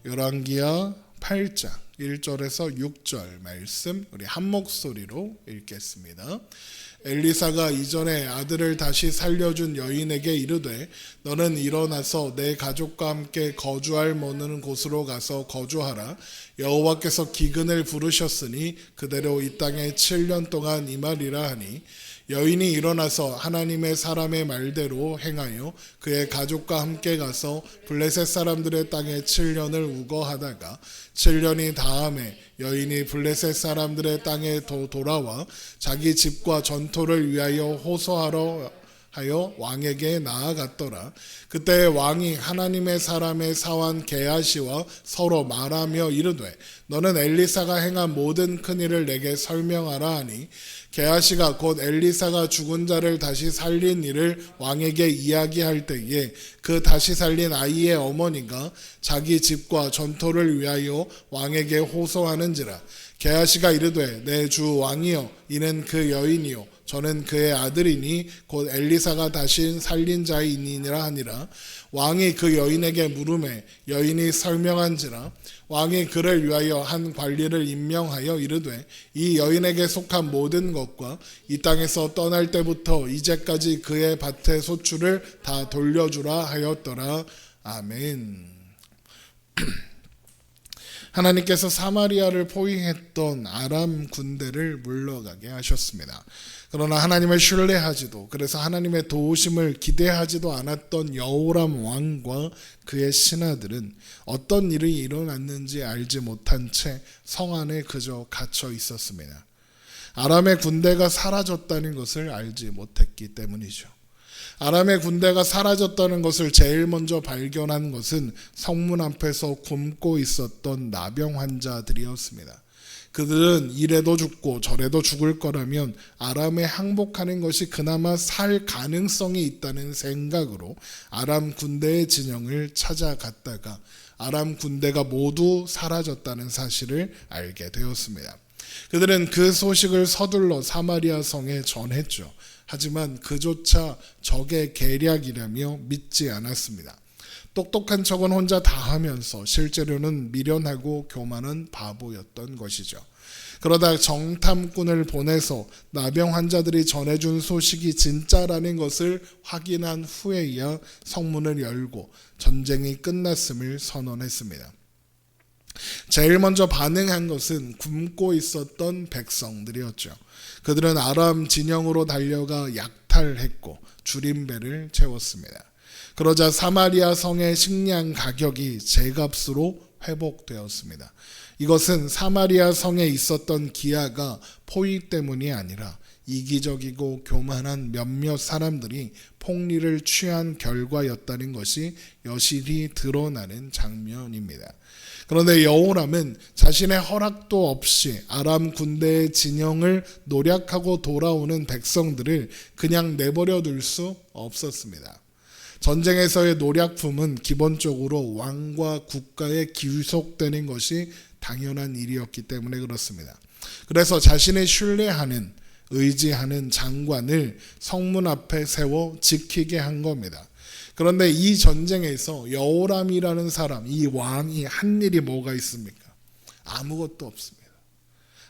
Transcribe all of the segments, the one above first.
열왕기하 8장 1절에서 6절 말씀 우리 한 목소리로 읽겠습니다. 엘리사가 이전에 아들을 다시 살려준 여인에게 이르되 너는 일어나서 내 가족과 함께 거주할 머무는 곳으로 가서 거주하라. 여호와께서 기근을 부르셨으니 그대로 이 땅에 7년 동안 임하리라 하니 여인이 일어나서 하나님의 사람의 말대로 행하여 그의 가족과 함께 가서 블레셋 사람들의 땅에 7년을 우거하다가 7년이 다음에 여인이 블레셋 사람들의 땅에 돌아와 자기 집과 전토를 위하여 호소하러 하여 왕에게 나아갔더라. 그때 왕이 하나님의 사람의 사환 게하시와 서로 말하며 이르되 너는 엘리사가 행한 모든 큰일을 내게 설명하라 하니 게하시가 곧 엘리사가 죽은 자를 다시 살린 일을 왕에게 이야기할 때에 그 다시 살린 아이의 어머니가 자기 집과 전토를 위하여 왕에게 호소하는지라. 게하시가 이르되 내 주 왕이여 이는 그 여인이요 저는 그의 아들이니 곧 엘리사가 다시 살린 자이니라 하니라. 왕이 그 여인에게 물으매 여인이 설명한지라. 왕이 그를 위하여 한 관리를 임명하여 이르되 이 여인에게 속한 모든 것과 이 땅에서 떠날 때부터 이제까지 그의 밭의 소출을 다 돌려주라 하였더라. 아멘. 하나님께서 사마리아를 포위했던 아람 군대를 물러가게 하셨습니다. 그러나 하나님을 신뢰하지도 그래서 하나님의 도우심을 기대하지도 않았던 여호람 왕과 그의 신하들은 어떤 일이 일어났는지 알지 못한 채 성 안에 그저 갇혀 있었습니다. 아람의 군대가 사라졌다는 것을 알지 못했기 때문이죠. 아람의 군대가 사라졌다는 것을 제일 먼저 발견한 것은 성문 앞에서 굶고 있었던 나병 환자들이었습니다. 그들은 이래도 죽고 저래도 죽을 거라면 아람에 항복하는 것이 그나마 살 가능성이 있다는 생각으로 아람 군대의 진영을 찾아갔다가 아람 군대가 모두 사라졌다는 사실을 알게 되었습니다. 그들은 그 소식을 서둘러 사마리아 성에 전했죠. 하지만 그조차 적의 계략이라며 믿지 않았습니다. 똑똑한 척은 혼자 다 하면서 실제로는 미련하고 교만한 바보였던 것이죠. 그러다 정탐꾼을 보내서 나병 환자들이 전해준 소식이 진짜라는 것을 확인한 후에야 성문을 열고 전쟁이 끝났음을 선언했습니다. 제일 먼저 반응한 것은 굶고 있었던 백성들이었죠. 그들은 아람 진영으로 달려가 약탈했고 줄임배를 채웠습니다. 그러자 사마리아 성의 식량 가격이 제값으로 회복되었습니다. 이것은 사마리아 성에 있었던 기아가 포위 때문이 아니라 이기적이고 교만한 몇몇 사람들이 폭리를 취한 결과였다는 것이 여실히 드러나는 장면입니다. 그런데 여호람은 자신의 허락도 없이 아람 군대의 진영을 노략하고 돌아오는 백성들을 그냥 내버려 둘 수 없었습니다. 전쟁에서의 노략품은 기본적으로 왕과 국가에 귀속되는 것이 당연한 일이었기 때문에 그렇습니다. 그래서 자신의 신뢰하는 의지하는 장관을 성문 앞에 세워 지키게 한 겁니다. 그런데 이 전쟁에서 여호람이라는 사람, 이 왕이 한 일이 뭐가 있습니까? 아무것도 없습니다.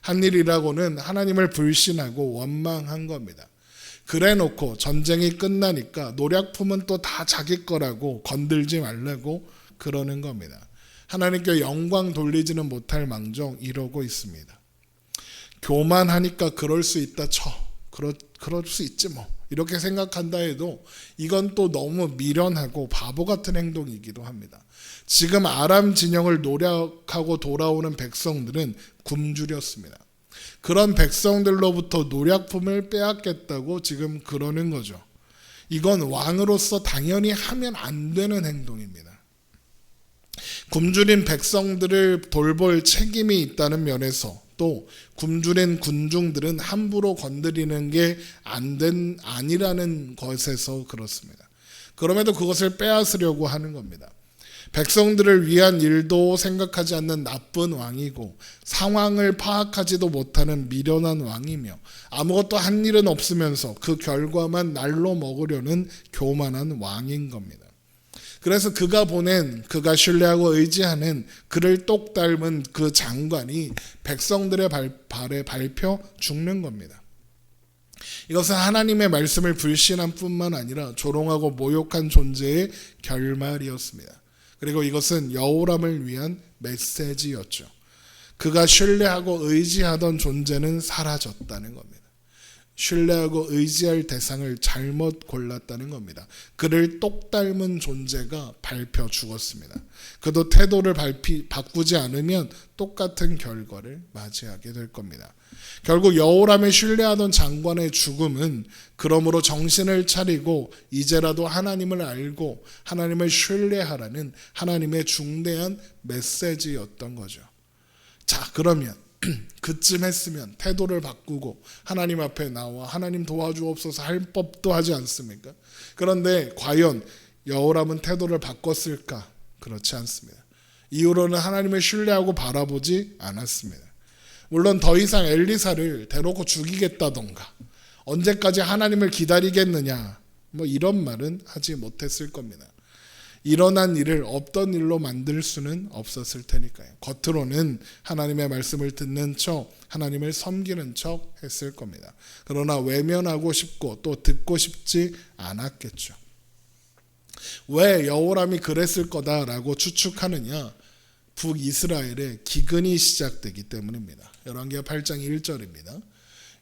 한 일이라고는 하나님을 불신하고 원망한 겁니다. 그래 놓고 전쟁이 끝나니까 노략품은 또 다 자기 거라고 건들지 말라고 그러는 겁니다. 하나님께 영광 돌리지는 못할 망정 이러고 있습니다. 교만하니까 그럴 수 있다 쳐. 그럴 수 있지 뭐. 이렇게 생각한다 해도 이건 또 너무 미련하고 바보 같은 행동이기도 합니다. 지금 아람 진영을 노략하고 돌아오는 백성들은 굶주렸습니다. 그런 백성들로부터 노략품을 빼앗겠다고 지금 그러는 거죠. 이건 왕으로서 당연히 하면 안 되는 행동입니다. 굶주린 백성들을 돌볼 책임이 있다는 면에서 또 굶주린 군중들은 함부로 건드리는 게 아니라는 것에서 그렇습니다. 그럼에도 그것을 빼앗으려고 하는 겁니다. 백성들을 위한 일도 생각하지 않는 나쁜 왕이고 상황을 파악하지도 못하는 미련한 왕이며 아무것도 한 일은 없으면서 그 결과만 날로 먹으려는 교만한 왕인 겁니다. 그래서 그가 신뢰하고 의지하는 그를 똑 닮은 그 장관이 백성들의 발에 밟혀 죽는 겁니다. 이것은 하나님의 말씀을 불신한 뿐만 아니라 조롱하고 모욕한 존재의 결말이었습니다. 그리고 이것은 여호람을 위한 메시지였죠. 그가 신뢰하고 의지하던 존재는 사라졌다는 겁니다. 신뢰하고 의지할 대상을 잘못 골랐다는 겁니다. 그를 똑 닮은 존재가 밟혀 죽었습니다. 그도 태도를 바꾸지 않으면 똑같은 결과를 맞이하게 될 겁니다. 결국 여호람을 신뢰하던 장관의 죽음은 그러므로 정신을 차리고 이제라도 하나님을 알고 하나님을 신뢰하라는 하나님의 중대한 메시지였던 거죠. 자, 그러면 그쯤 했으면 태도를 바꾸고 하나님 앞에 나와 하나님 도와주옵소서 할 법도 하지 않습니까? 그런데 과연 여호람은 태도를 바꿨을까? 그렇지 않습니다. 이후로는 하나님을 신뢰하고 바라보지 않았습니다. 물론 더 이상 엘리사를 대놓고 죽이겠다던가 언제까지 하나님을 기다리겠느냐 뭐 이런 말은 하지 못했을 겁니다. 일어난 일을 없던 일로 만들 수는 없었을 테니까요. 겉으로는 하나님의 말씀을 듣는 척, 하나님을 섬기는 척 했을 겁니다. 그러나 외면하고 싶고 또 듣고 싶지 않았겠죠. 왜 여호람이 그랬을 거다라고 추측하느냐? 북이스라엘의 기근이 시작되기 때문입니다. 열왕기하 8장 1절입니다.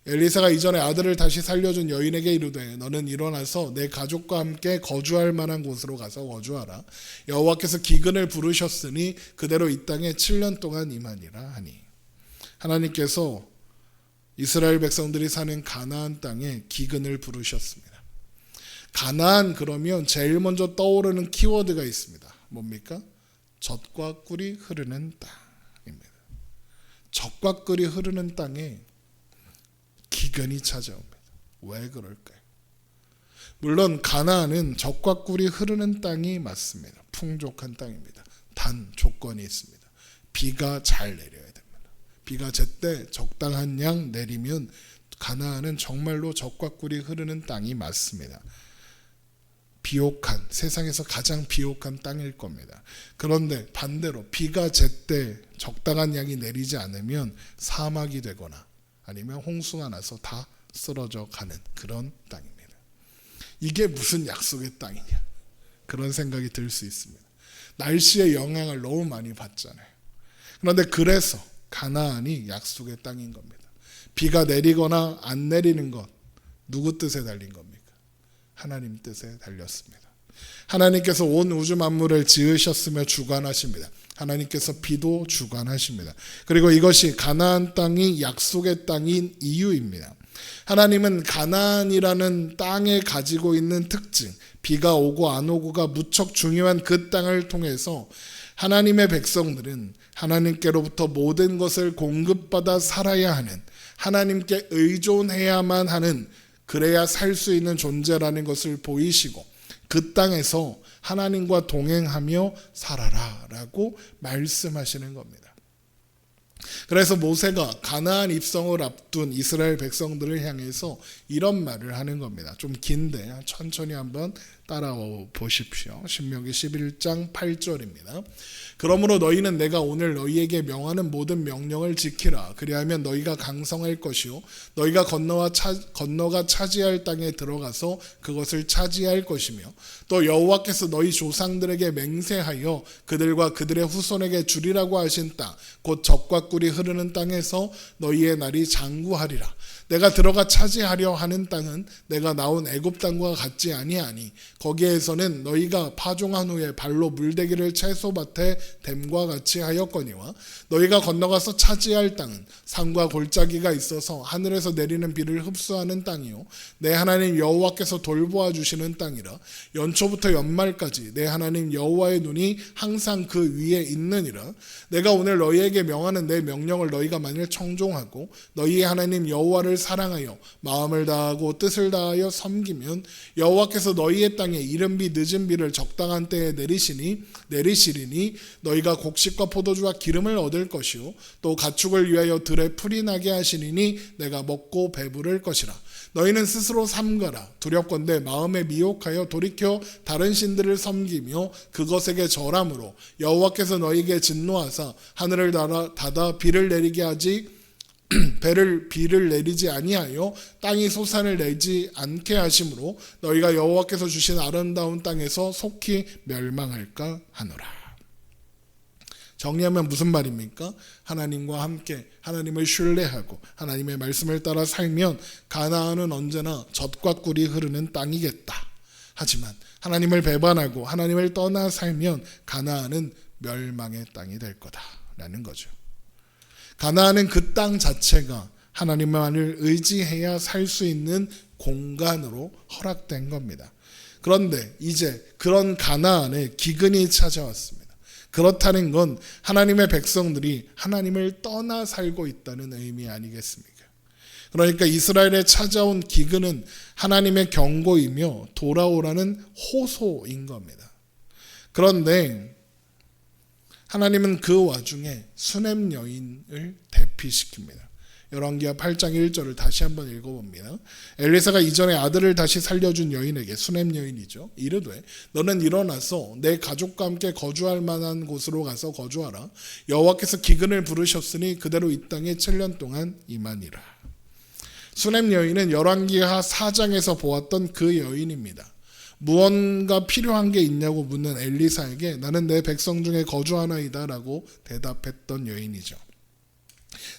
엘리사가 이전에 아들을 다시 살려준 여인에게 이르되 너는 일어나서 내 가족과 함께 거주할 만한 곳으로 가서 거주하라. 여호와께서 기근을 부르셨으니 그대로 이 땅에 7년 동안 임하니라 하니. 하나님께서 이스라엘 백성들이 사는 가나안 땅에 기근을 부르셨습니다. 가나안 그러면 제일 먼저 떠오르는 키워드가 있습니다. 뭡니까? 젖과 꿀이 흐르는 땅입니다. 젖과 꿀이 흐르는 땅에 기근이 찾아옵니다. 왜 그럴까요? 물론 가나안은 젖과 꿀이 흐르는 땅이 맞습니다. 풍족한 땅입니다. 단 조건이 있습니다. 비가 잘 내려야 됩니다. 비가 제때 적당한 양 내리면 가나안은 정말로 젖과 꿀이 흐르는 땅이 맞습니다. 비옥한, 세상에서 가장 비옥한 땅일 겁니다. 그런데 반대로 비가 제때 적당한 양이 내리지 않으면 사막이 되거나 아니면 홍수가 나서 다 쓰러져 가는 그런 땅입니다. 이게 무슨 약속의 땅이냐? 그런 생각이 들 수 있습니다. 날씨의 영향을 너무 많이 받잖아요. 그런데 그래서 가나안이 약속의 땅인 겁니다. 비가 내리거나 안 내리는 것 누구 뜻에 달린 겁니까? 하나님 뜻에 달렸습니다. 하나님께서 온 우주 만물을 지으셨으며 주관하십니다. 하나님께서 비도 주관하십니다. 그리고 이것이 가나안 땅이 약속의 땅인 이유입니다. 하나님은 가나안이라는 땅에 가지고 있는 특징, 비가 오고 안 오고가 무척 중요한 그 땅을 통해서 하나님의 백성들은 하나님께로부터 모든 것을 공급받아 살아야 하는, 하나님께 의존해야만 하는, 그래야 살 수 있는 존재라는 것을 보이시고 그 땅에서 하나님과 동행하며 살아라 라고 말씀하시는 겁니다. 그래서 모세가 가나안 입성을 앞둔 이스라엘 백성들을 향해서 이런 말을 하는 겁니다. 좀 긴데 천천히 한번 따라와 보십시오. 신명기 11장 8절입니다. 그러므로 너희는 내가 오늘 너희에게 명하는 모든 명령을 지키라. 그리하면 너희가 강성할 것이요 너희가 건너가 차지할 땅에 들어가서 그것을 차지할 것이며 또 여호와께서 너희 조상들에게 맹세하여 그들과 그들의 후손에게 주리라고 하신 땅 곧 젖과 꿀이 흐르는 땅에서 너희의 날이 장구하리라. 내가 들어가 차지하려 하는 땅은 내가 나온 애굽 땅과 같지 아니하니 거기에서는 너희가 파종한 후에 발로 물대기를 채소밭에 댐과 같이 하였거니와 너희가 건너가서 차지할 땅은 산과 골짜기가 있어서 하늘에서 내리는 비를 흡수하는 땅이요 내 하나님 여호와께서 돌보아 주시는 땅이라. 연초부터 연말까지 내 하나님 여호와의 눈이 항상 그 위에 있느니라. 내가 오늘 너희에게 명하는 내 명령을 너희가 만일 청종하고 너희의 하나님 여호와를 사랑하여 마음을 다하고 뜻을 다하여 섬기면 여호와께서 너희의 땅에 땅에 이른 비 늦은 비를 적당한 때에 내리시리니 너희가 곡식과 포도주와 기름을 얻을 것이요 또 가축을 위하여 들에 풀이 나게 하시리니 내가 먹고 배부를 것이라. 너희는 스스로 삼가라. 두렵건대 마음에 미혹하여 돌이켜 다른 신들을 섬기며 그것에게 절함으로 여호와께서 너희에게 진노하사 하늘을 닫아 비를 내리지 아니하여 땅이 소산을 내지 않게 하심으로 너희가 여호와께서 주신 아름다운 땅에서 속히 멸망할까 하노라. 정리하면 무슨 말입니까? 하나님과 함께 하나님을 신뢰하고 하나님의 말씀을 따라 살면 가나안은 언제나 젖과 꿀이 흐르는 땅이겠다. 하지만 하나님을 배반하고 하나님을 떠나 살면 가나안은 멸망의 땅이 될 거다라는 거죠. 가나안은 그 땅 자체가 하나님만을 의지해야 살 수 있는 공간으로 허락된 겁니다. 그런데 이제 그런 가나안에 기근이 찾아왔습니다. 그렇다는 건 하나님의 백성들이 하나님을 떠나 살고 있다는 의미 아니겠습니까? 그러니까 이스라엘에 찾아온 기근은 하나님의 경고이며 돌아오라는 호소인 겁니다. 그런데 하나님은 그 와중에 수넴 여인을 대피시킵니다. 열왕기하 8장 1절을 다시 한번 읽어봅니다. 엘리사가 이전에 아들을 다시 살려준 여인에게, 수넴 여인이죠, 이르되 너는 일어나서 내 가족과 함께 거주할 만한 곳으로 가서 거주하라. 여호와께서 기근을 부르셨으니 그대로 이 땅에 7년 동안 임하니라. 수넴 여인은 열왕기하 4장에서 보았던 그 여인입니다. 무언가 필요한 게 있냐고 묻는 엘리사에게 나는 내 백성 중에 거주하나이다 라고 대답했던 여인이죠.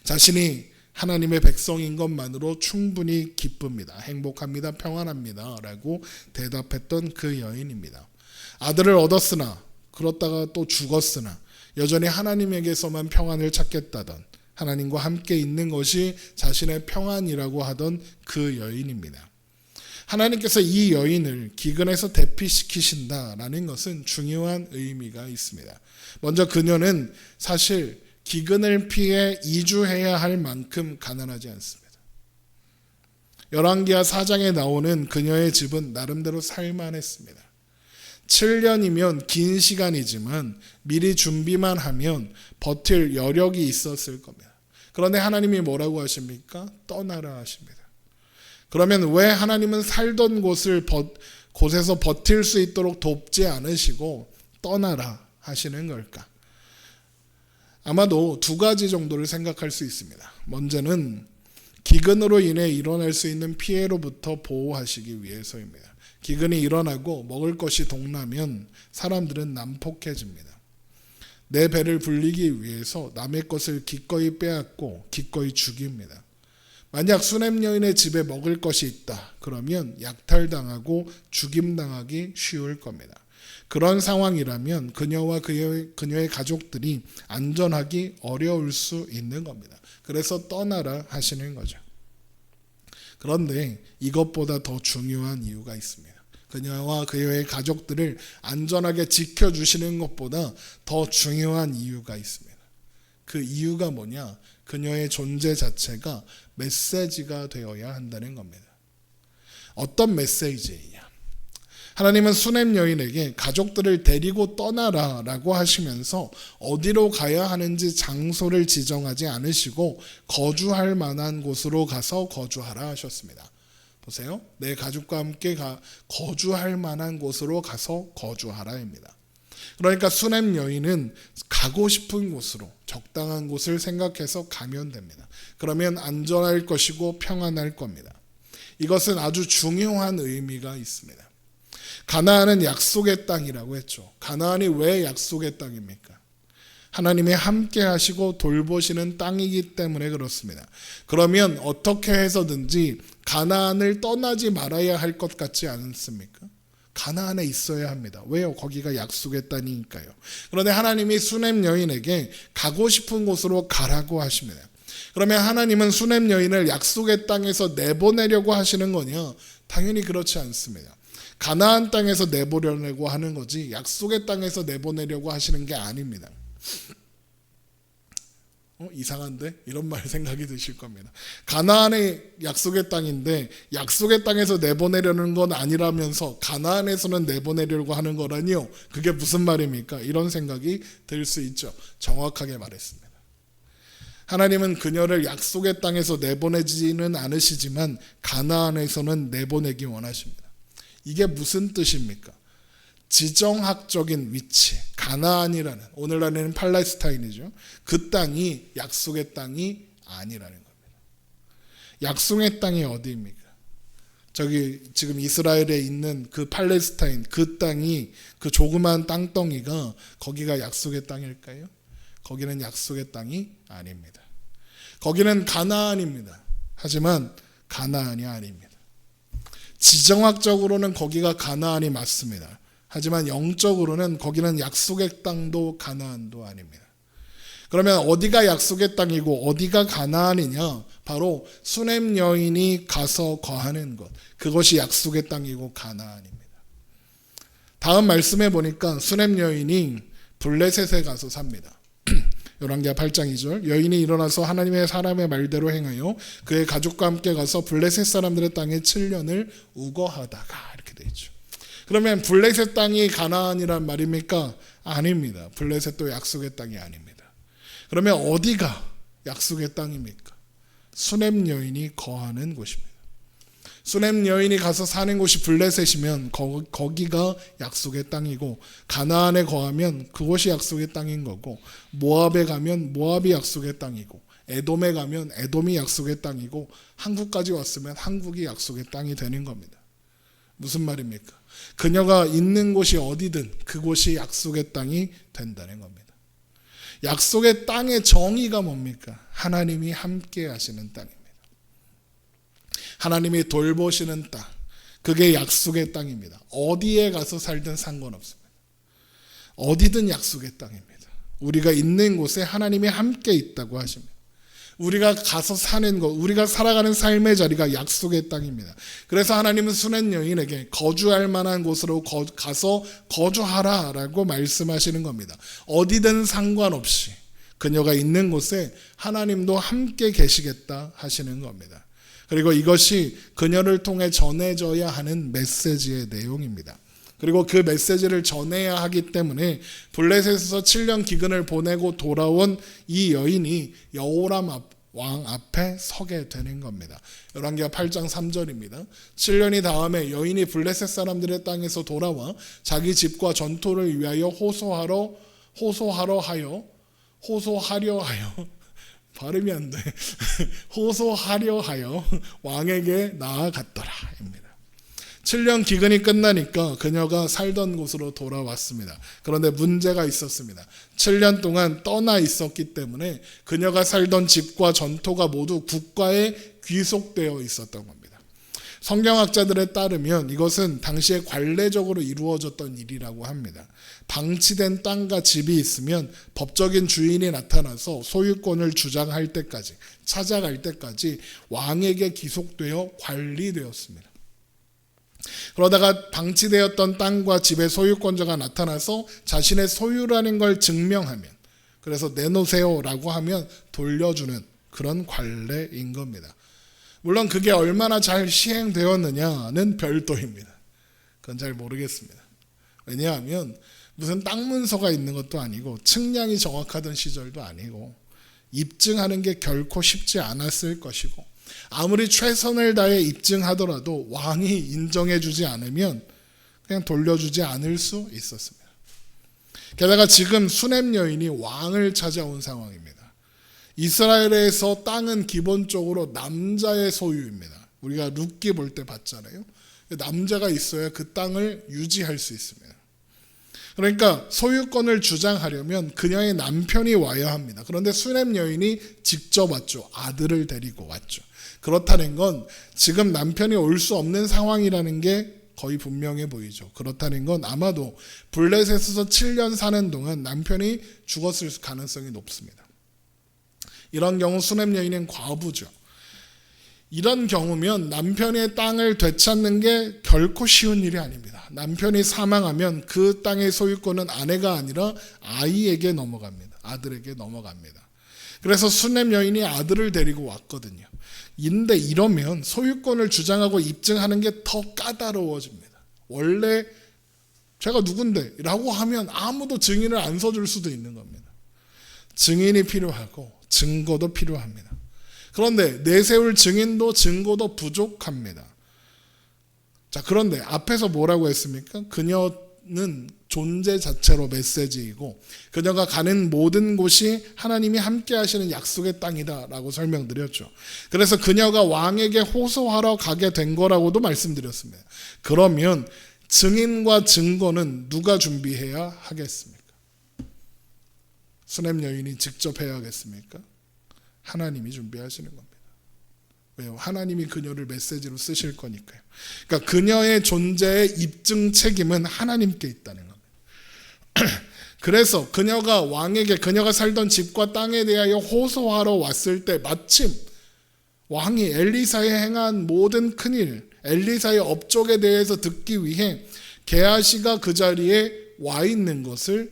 자신이 하나님의 백성인 것만으로 충분히 기쁩니다. 행복합니다. 평안합니다. 라고 대답했던 그 여인입니다. 아들을 얻었으나 그렇다가 또 죽었으나 여전히 하나님에게서만 평안을 찾겠다던, 하나님과 함께 있는 것이 자신의 평안이라고 하던 그 여인입니다. 하나님께서 이 여인을 기근에서 대피시키신다라는 것은 중요한 의미가 있습니다. 먼저 그녀는 사실 기근을 피해 이주해야 할 만큼 가난하지 않습니다. 열왕기하 4장에 나오는 그녀의 집은 나름대로 살만했습니다. 7년이면 긴 시간이지만 미리 준비만 하면 버틸 여력이 있었을 겁니다. 그런데 하나님이 뭐라고 하십니까? 떠나라 하십니다. 그러면 왜 하나님은 살던 곳에서 버틸 수 있도록 돕지 않으시고 떠나라 하시는 걸까? 아마도 두 가지 정도를 생각할 수 있습니다. 먼저는 기근으로 인해 일어날 수 있는 피해로부터 보호하시기 위해서입니다. 기근이 일어나고 먹을 것이 동나면 사람들은 난폭해집니다. 내 배를 불리기 위해서 남의 것을 기꺼이 빼앗고 기꺼이 죽입니다. 만약 수넴 여인의 집에 먹을 것이 있다. 그러면 약탈당하고 죽임당하기 쉬울 겁니다. 그런 상황이라면 그녀와 그녀의 가족들이 안전하기 어려울 수 있는 겁니다. 그래서 떠나라 하시는 거죠. 그런데 이것보다 더 중요한 이유가 있습니다. 그녀와 그녀의 가족들을 안전하게 지켜주시는 것보다 더 중요한 이유가 있습니다. 그 이유가 뭐냐? 그녀의 존재 자체가 메시지가 되어야 한다는 겁니다. 어떤 메시지이냐? 하나님은 수넴 여인에게 가족들을 데리고 떠나라 라고 하시면서 어디로 가야 하는지 장소를 지정하지 않으시고 거주할 만한 곳으로 가서 거주하라 하셨습니다. 보세요. 내 가족과 함께 거주할 만한 곳으로 가서 거주하라입니다. 그러니까 수넴 여인은 가고 싶은 곳으로, 적당한 곳을 생각해서 가면 됩니다. 그러면 안전할 것이고 평안할 겁니다. 이것은 아주 중요한 의미가 있습니다. 가나안은 약속의 땅이라고 했죠. 가나안이 왜 약속의 땅입니까? 하나님이 함께 하시고 돌보시는 땅이기 때문에 그렇습니다. 그러면 어떻게 해서든지 가나안을 떠나지 말아야 할 것 같지 않습니까? 가나안에 있어야 합니다. 왜요? 거기가 약속의 땅이니까요. 그런데 하나님이 수넴 여인에게 가고 싶은 곳으로 가라고 하십니다. 그러면 하나님은 수넴 여인을 약속의 땅에서 내보내려고 하시는 거냐? 당연히 그렇지 않습니다. 가나안 땅에서 내보내려고 하는 거지 약속의 땅에서 내보내려고 하시는 게 아닙니다. 이상한데? 이런 말 생각이 드실 겁니다. 가나안의 약속의 땅인데 약속의 땅에서 내보내려는 건 아니라면서 가나안에서는 내보내려고 하는 거라니요. 그게 무슨 말입니까? 이런 생각이 들 수 있죠. 정확하게 말했습니다. 하나님은 그녀를 약속의 땅에서 내보내지는 않으시지만 가나안에서는 내보내기 원하십니다. 이게 무슨 뜻입니까? 지정학적인 위치, 가나안이라는, 오늘날에는 팔레스타인이죠. 그 땅이 약속의 땅이 아니라는 겁니다. 약속의 땅이 어디입니까? 저기 지금 이스라엘에 있는 그 팔레스타인, 그 땅이, 그 조그만 땅덩이가 거기가 약속의 땅일까요? 거기는 약속의 땅이 아닙니다. 거기는 가나안입니다. 하지만 가나안이 아닙니다. 지정학적으로는 거기가 가나안이 맞습니다. 하지만 영적으로는 거기는 약속의 땅도 가나안도 아닙니다. 그러면 어디가 약속의 땅이고 어디가 가나안이냐? 바로 수넴 여인이 가서 거하는 것, 그것이 약속의 땅이고 가나안입니다. 다음 말씀해 보니까 수넴 여인이 블레셋에 가서 삽니다. 열왕기하 8장 2절, 여인이 일어나서 하나님의 사람의 말대로 행하여 그의 가족과 함께 가서 블레셋 사람들의 땅에 7년을 우거하다가, 이렇게 되어 있죠. 그러면 블레셋 땅이 가나안이란 말입니까? 아닙니다. 블레셋도 약속의 땅이 아닙니다. 그러면 어디가 약속의 땅입니까? 수넴 여인이 거하는 곳입니다. 수넴 여인이 가서 사는 곳이 블레셋이면 거기가 약속의 땅이고, 가나안에 거하면 그곳이 약속의 땅인 거고, 모압에 가면 모압이 약속의 땅이고, 에돔에 가면 에돔이 약속의 땅이고, 한국까지 왔으면 한국이 약속의 땅이 되는 겁니다. 무슨 말입니까? 그녀가 있는 곳이 어디든 그곳이 약속의 땅이 된다는 겁니다. 약속의 땅의 정의가 뭡니까? 하나님이 함께 하시는 땅입니다. 하나님이 돌보시는 땅, 그게 약속의 땅입니다. 어디에 가서 살든 상관없습니다. 어디든 약속의 땅입니다. 우리가 있는 곳에 하나님이 함께 있다고 하십니다. 우리가 가서 사는 것, 우리가 살아가는 삶의 자리가 약속의 땅입니다. 그래서 하나님은 수넴 여인에게 거주할 만한 곳으로 가서 거주하라 라고 말씀하시는 겁니다. 어디든 상관없이 그녀가 있는 곳에 하나님도 함께 계시겠다 하시는 겁니다. 그리고 이것이 그녀를 통해 전해져야 하는 메시지의 내용입니다. 그리고 그 메시지를 전해야 하기 때문에 블레셋에서 7년 기근을 보내고 돌아온 이 여인이 여호람 왕 앞에 서게 되는 겁니다. 열왕기하 8장 3절입니다. 7년이 다음에 여인이 블레셋 사람들의 땅에서 돌아와 자기 집과 전토를 위하여 호소하려 하여 발음이 안 돼. 호소하려 하여 왕에게 나아갔더라입니다. 7년 기근이 끝나니까 그녀가 살던 곳으로 돌아왔습니다. 그런데 문제가 있었습니다. 7년 동안 떠나 있었기 때문에 그녀가 살던 집과 전토가 모두 국가에 귀속되어 있었던 겁니다. 성경학자들에 따르면 이것은 당시에 관례적으로 이루어졌던 일이라고 합니다. 방치된 땅과 집이 있으면 법적인 주인이 나타나서 소유권을 주장할 때까지, 찾아갈 때까지 왕에게 귀속되어 관리되었습니다. 그러다가 방치되었던 땅과 집의 소유권자가 나타나서 자신의 소유라는 걸 증명하면, 그래서 내놓으세요라고 하면 돌려주는 그런 관례인 겁니다. 물론 그게 얼마나 잘 시행되었느냐는 별도입니다. 그건 잘 모르겠습니다. 왜냐하면 무슨 땅 문서가 있는 것도 아니고 측량이 정확하던 시절도 아니고 입증하는 게 결코 쉽지 않았을 것이고, 아무리 최선을 다해 입증하더라도 왕이 인정해주지 않으면 그냥 돌려주지 않을 수 있었습니다. 게다가 지금 수넴 여인이 왕을 찾아온 상황입니다. 이스라엘에서 땅은 기본적으로 남자의 소유입니다. 우리가 룻기 볼 때 봤잖아요. 남자가 있어야 그 땅을 유지할 수 있습니다. 그러니까 소유권을 주장하려면 그녀의 남편이 와야 합니다. 그런데 수넴 여인이 직접 왔죠. 아들을 데리고 왔죠. 그렇다는 건 지금 남편이 올 수 없는 상황이라는 게 거의 분명해 보이죠. 그렇다는 건 아마도 블레셋에서 7년 사는 동안 남편이 죽었을 가능성이 높습니다. 이런 경우 수넴 여인은 과부죠. 이런 경우면 남편의 땅을 되찾는 게 결코 쉬운 일이 아닙니다. 남편이 사망하면 그 땅의 소유권은 아내가 아니라 아이에게 넘어갑니다. 아들에게 넘어갑니다. 그래서 수냄 여인이 아들을 데리고 왔거든요. 근데 이러면 소유권을 주장하고 입증하는 게 더 까다로워집니다. 원래 제가 누군데? 라고 하면 아무도 증인을 안 서줄 수도 있는 겁니다. 증인이 필요하고 증거도 필요합니다. 그런데 내세울 증인도 증거도 부족합니다. 자, 그런데 앞에서 뭐라고 했습니까? 그녀는 존재 자체로 메시지이고 그녀가 가는 모든 곳이 하나님이 함께 하시는 약속의 땅이다 라고 설명드렸죠. 그래서 그녀가 왕에게 호소하러 가게 된 거라고도 말씀드렸습니다. 그러면 증인과 증거는 누가 준비해야 하겠습니까? 수냄 여인이 직접 해야겠습니까? 하나님이 준비하시는 겁니다. 왜요? 하나님이 그녀를 메시지로 쓰실 거니까요. 그러니까 그녀의 존재의 입증 책임은 하나님께 있다는 겁니다. 그래서 그녀가 왕에게 그녀가 살던 집과 땅에 대하여 호소하러 왔을 때 마침 왕이 엘리사에 행한 모든 큰일, 엘리사의 업적에 대해서 듣기 위해 게하시가 그 자리에 와 있는 것을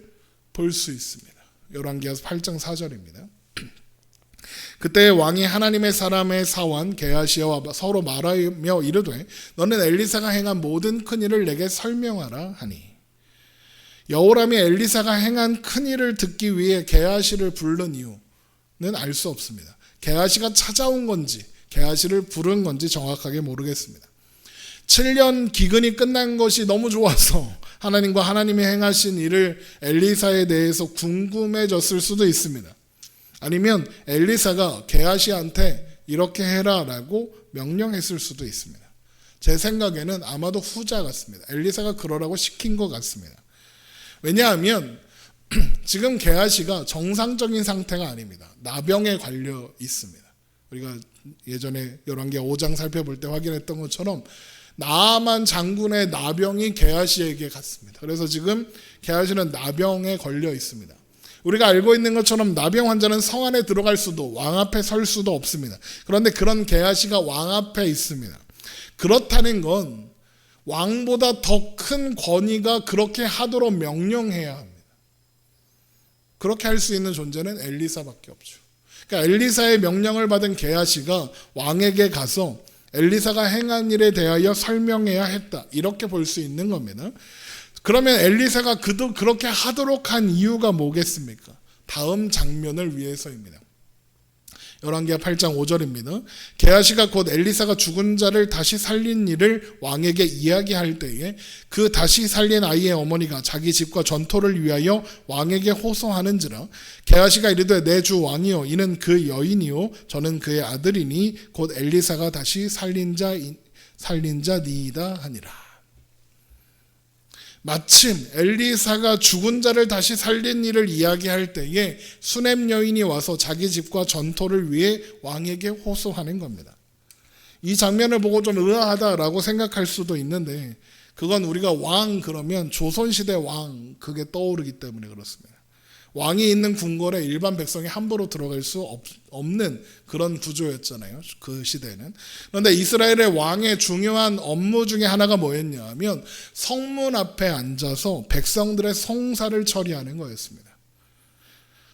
볼 수 있습니다. 열왕기하 8장 4절입니다. 그때 왕이 하나님의 사람의 사원 게하시와 서로 말하며 이르되 너는 엘리사가 행한 모든 큰일을 내게 설명하라 하니 여호람이 엘리사가 행한 큰일을 듣기 위해 게하시를 부른 이유는 알 수 없습니다. 게하시가 찾아온 건지 게하시를 부른 건지 정확하게 모르겠습니다. 7년 기근이 끝난 것이 너무 좋아서 하나님과 하나님이 행하신 일을 엘리사에 대해서 궁금해졌을 수도 있습니다. 아니면 엘리사가 게하시한테 이렇게 해라 라고 명령했을 수도 있습니다. 제 생각에는 아마도 후자 같습니다. 엘리사가 그러라고 시킨 것 같습니다. 왜냐하면 지금 게하시가 정상적인 상태가 아닙니다. 나병에 걸려 있습니다. 우리가 예전에 열왕기하 5장 살펴볼 때 확인했던 것처럼 나아만 장군의 나병이 게하시에게 갔습니다. 그래서 지금 게하시는 나병에 걸려 있습니다. 우리가 알고 있는 것처럼 나병 환자는 성 안에 들어갈 수도 왕 앞에 설 수도 없습니다. 그런데 그런 게하시가 왕 앞에 있습니다. 그렇다는 건 왕보다 더 큰 권위가 그렇게 하도록 명령해야 합니다. 그렇게 할 수 있는 존재는 엘리사밖에 없죠. 그러니까 엘리사의 명령을 받은 게하시가 왕에게 가서 엘리사가 행한 일에 대하여 설명해야 했다. 이렇게 볼 수 있는 겁니다. 그러면 엘리사가 그렇게 하도록 한 이유가 뭐겠습니까? 다음 장면을 위해서입니다. 열왕기하 8장 5절입니다. 게하시가 곧 엘리사가 죽은 자를 다시 살린 일을 왕에게 이야기할 때에 그 다시 살린 아이의 어머니가 자기 집과 전토를 위하여 왕에게 호소하는지라 게하시가 이르되 내 주 왕이요 이는 그 여인이요 저는 그의 아들이니 곧 엘리사가 다시 살린 자니이다 하니라. 마침 엘리사가 죽은 자를 다시 살린 일을 이야기할 때에 수냄 여인이 와서 자기 집과 전토를 위해 왕에게 호소하는 겁니다. 이 장면을 보고 좀 의아하다라고 생각할 수도 있는데 그건 우리가 왕 그러면 조선시대 왕 그게 떠오르기 때문에 그렇습니다. 왕이 있는 궁궐에 일반 백성이 함부로 들어갈 수 없는 그런 구조였잖아요. 그 시대에는. 그런데 이스라엘의 왕의 중요한 업무 중에 하나가 뭐였냐 하면 성문 앞에 앉아서 백성들의 송사를 처리하는 거였습니다.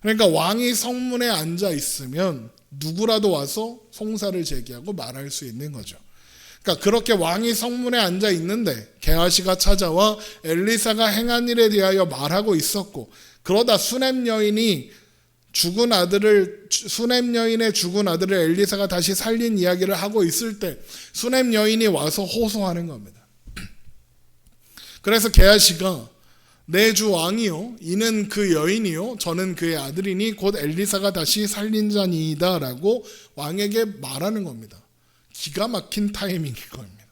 그러니까 왕이 성문에 앉아 있으면 누구라도 와서 송사를 제기하고 말할 수 있는 거죠. 그러니까 그렇게 왕이 성문에 앉아 있는데 게하시가 찾아와 엘리사가 행한 일에 대하여 말하고 있었고 그러다 수냄 여인의 죽은 아들을 엘리사가 다시 살린 이야기를 하고 있을 때 수냄 여인이 와서 호소하는 겁니다. 그래서 게하시가 내 주 왕이요 이는 그 여인이요 저는 그의 아들이니 곧 엘리사가 다시 살린 자니이다 라고 왕에게 말하는 겁니다. 기가 막힌 타이밍인 겁니다.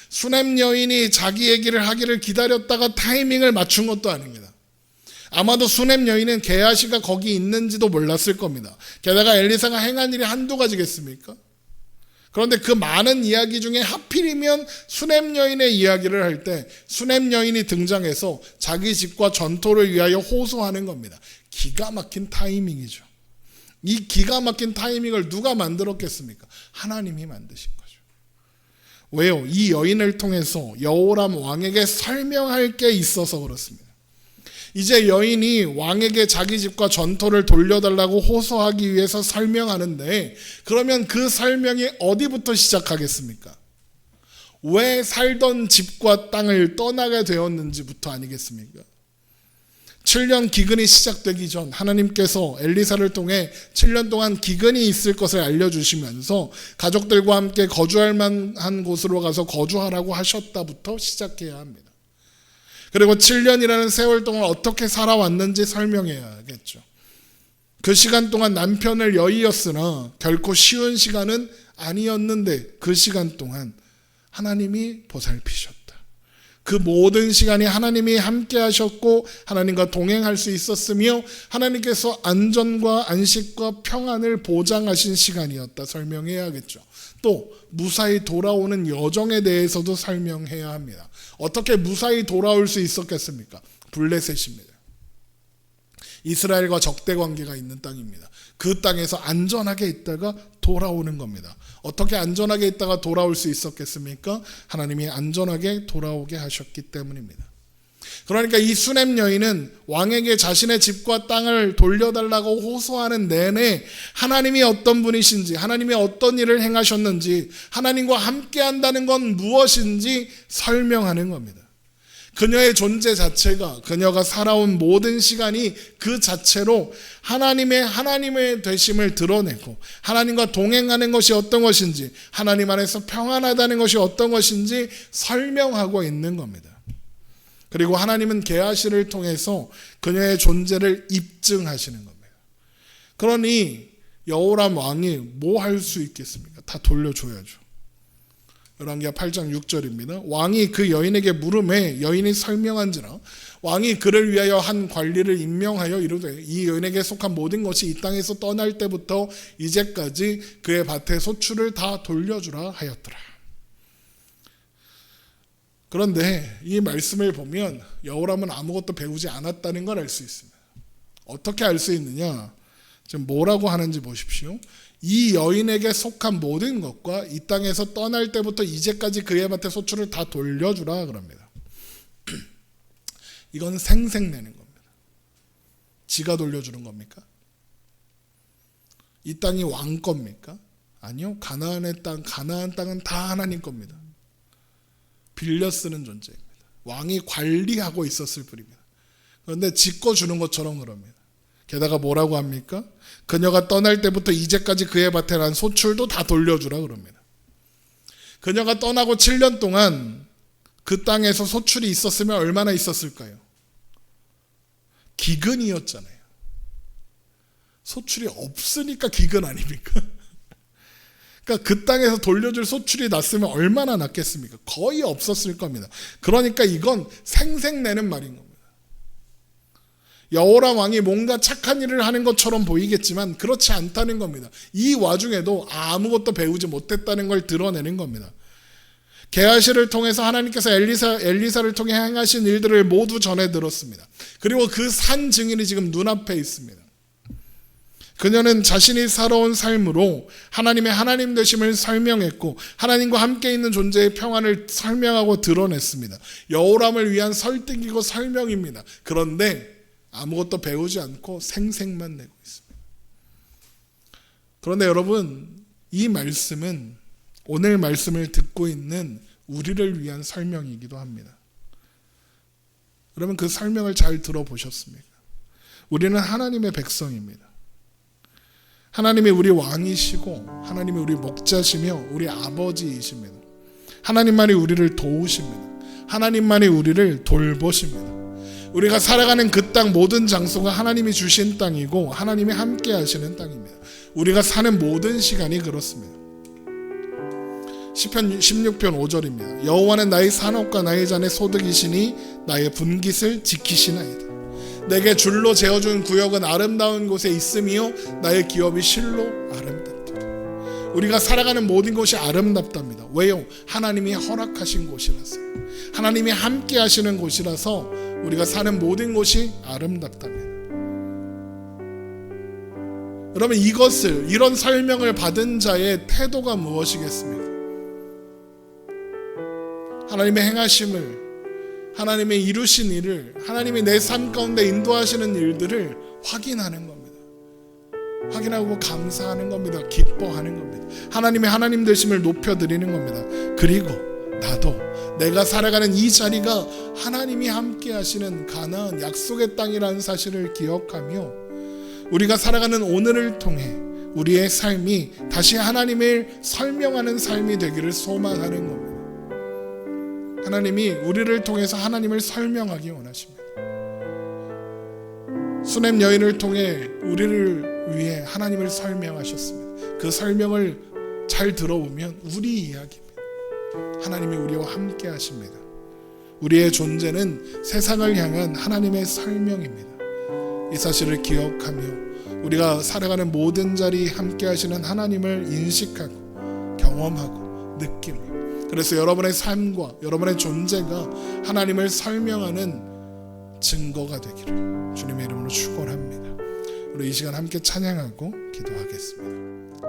수냄 여인이 자기 얘기를 하기를 기다렸다가 타이밍을 맞춘 것도 아닙니다. 아마도 수냄 여인은 게하시가 거기 있는지도 몰랐을 겁니다. 게다가 엘리사가 행한 일이 한두 가지겠습니까? 그런데 그 많은 이야기 중에 하필이면 수냄 여인의 이야기를 할 때 수냄 여인이 등장해서 자기 집과 전토를 위하여 호소하는 겁니다. 기가 막힌 타이밍이죠. 이 기가 막힌 타이밍을 누가 만들었겠습니까? 하나님이 만드신 거죠. 왜요? 이 여인을 통해서 여호람 왕에게 설명할 게 있어서 그렇습니다. 이제 여인이 왕에게 자기 집과 전토를 돌려달라고 호소하기 위해서 설명하는데, 그러면 그 설명이 어디부터 시작하겠습니까? 왜 살던 집과 땅을 떠나게 되었는지부터 아니겠습니까? 7년 기근이 시작되기 전 하나님께서 엘리사를 통해 7년 동안 기근이 있을 것을 알려주시면서 가족들과 함께 거주할 만한 곳으로 가서 거주하라고 하셨다부터 시작해야 합니다. 그리고 7년이라는 세월 동안 어떻게 살아왔는지 설명해야겠죠. 그 시간 동안 남편을 여의었으나 결코 쉬운 시간은 아니었는데 그 시간 동안 하나님이 보살피셨다. 그 모든 시간이 하나님이 함께 하셨고 하나님과 동행할 수 있었으며 하나님께서 안전과 안식과 평안을 보장하신 시간이었다 설명해야겠죠. 또 무사히 돌아오는 여정에 대해서도 설명해야 합니다. 어떻게 무사히 돌아올 수 있었겠습니까? 블레셋입니다. 이스라엘과 적대 관계가 있는 땅입니다. 그 땅에서 안전하게 있다가 돌아오는 겁니다. 어떻게 안전하게 있다가 돌아올 수 있었겠습니까? 하나님이 안전하게 돌아오게 하셨기 때문입니다. 그러니까 이 수넴 여인은 왕에게 자신의 집과 땅을 돌려달라고 호소하는 내내 하나님이 어떤 분이신지, 하나님이 어떤 일을 행하셨는지, 하나님과 함께 한다는 건 무엇인지 설명하는 겁니다. 그녀의 존재 자체가, 그녀가 살아온 모든 시간이 그 자체로 하나님의 되심을 드러내고 하나님과 동행하는 것이 어떤 것인지, 하나님 안에서 평안하다는 것이 어떤 것인지 설명하고 있는 겁니다. 그리고 하나님은 게하시를 통해서 그녀의 존재를 입증하시는 겁니다. 그러니 여호람 왕이 뭐 할 수 있겠습니까? 다 돌려줘야죠. 열왕기하 8장 6절입니다. 왕이 그 여인에게 물음에 여인이 설명한지라 왕이 그를 위하여 한 관리를 임명하여 이르되 이 여인에게 속한 모든 것이 이 땅에서 떠날 때부터 이제까지 그의 밭의 소출을 다 돌려주라 하였더라. 그런데 이 말씀을 보면 여호람은 아무것도 배우지 않았다는 걸 알 수 있습니다. 어떻게 알 수 있느냐? 지금 뭐라고 하는지 보십시오. 이 여인에게 속한 모든 것과 이 땅에서 떠날 때부터 이제까지 그의 밭의 소출을 다 돌려주라 그럽니다. 이건 생색내는 겁니다. 지가 돌려주는 겁니까? 이 땅이 왕 겁니까? 아니요. 가나안 땅은 다 하나님 겁니다. 빌려 쓰는 존재입니다. 왕이 관리하고 있었을 뿐입니다. 그런데 짓꿔주는 것처럼 그럽니다. 게다가 뭐라고 합니까? 그녀가 떠날 때부터 이제까지 그의 밭에 난 소출도 다 돌려주라 그럽니다. 그녀가 떠나고 7년 동안 그 땅에서 소출이 있었으면 얼마나 있었을까요? 기근이었잖아요. 소출이 없으니까 기근 아닙니까? 그러니까 그 땅에서 돌려줄 소출이 났으면 얼마나 났겠습니까? 거의 없었을 겁니다. 그러니까 이건 생색내는 말인 겁니다. 여호람 왕이 뭔가 착한 일을 하는 것처럼 보이겠지만 그렇지 않다는 겁니다. 이 와중에도 아무것도 배우지 못했다는 걸 드러내는 겁니다. 게하시를 통해서 하나님께서 엘리사를 통해 행하신 일들을 모두 전해 들었습니다. 그리고 그 산 증인이 지금 눈앞에 있습니다. 그녀는 자신이 살아온 삶으로 하나님의 하나님 되심을 설명했고 하나님과 함께 있는 존재의 평안을 설명하고 드러냈습니다. 여호람을 위한 설득이고 설명입니다. 그런데 아무것도 배우지 않고 생색만 내고 있습니다. 그런데 여러분, 이 말씀은 오늘 말씀을 듣고 있는 우리를 위한 설명이기도 합니다. 여러분, 그 설명을 잘 들어보셨습니까? 우리는 하나님의 백성입니다. 하나님이 우리 왕이시고 하나님이 우리 목자시며 우리 아버지이십니다. 하나님만이 우리를 도우십니다. 하나님만이 우리를 돌보십니다. 우리가 살아가는 그 땅 모든 장소가 하나님이 주신 땅이고 하나님이 함께 하시는 땅입니다. 우리가 사는 모든 시간이 그렇습니다. 시편 16편 5절입니다. 여호와는 나의 산업과 나의 잔의 소득이시니 나의 분깃을 지키시나이다. 내게 줄로 재어준 구역은 아름다운 곳에 있으며 나의 기업이 실로 아름답다. 우리가 살아가는 모든 곳이 아름답답니다. 왜요? 하나님이 허락하신 곳이라서요. 하나님이 함께 하시는 곳이라서 우리가 사는 모든 곳이 아름답답니다. 여러분, 이런 설명을 받은 자의 태도가 무엇이겠습니까? 하나님의 행하심을, 하나님의 이루신 일을, 하나님이 내 삶 가운데 인도하시는 일들을 확인하는 겁니다. 확인하고 감사하는 겁니다. 기뻐하는 겁니다. 하나님의 하나님 되심을 높여드리는 겁니다. 그리고 나도 내가 살아가는 이 자리가 하나님이 함께 하시는 가나안 약속의 땅이라는 사실을 기억하며 우리가 살아가는 오늘을 통해 우리의 삶이 다시 하나님을 설명하는 삶이 되기를 소망하는 겁니다. 하나님이 우리를 통해서 하나님을 설명하기 원하십니다. 수넴 여인을 통해 우리를 위해 하나님을 설명하셨습니다. 그 설명을 잘 들어보면 우리 이야기입니다. 하나님이 우리와 함께 하십니다. 우리의 존재는 세상을 향한 하나님의 설명입니다. 이 사실을 기억하며 우리가 살아가는 모든 자리 함께 하시는 하나님을 인식하고 경험하고 느끼며, 그래서 여러분의 삶과 여러분의 존재가 하나님을 설명하는 증거가 되기를 주님의 이름으로 축원합니다. 우리 이 시간 함께 찬양하고 기도하겠습니다.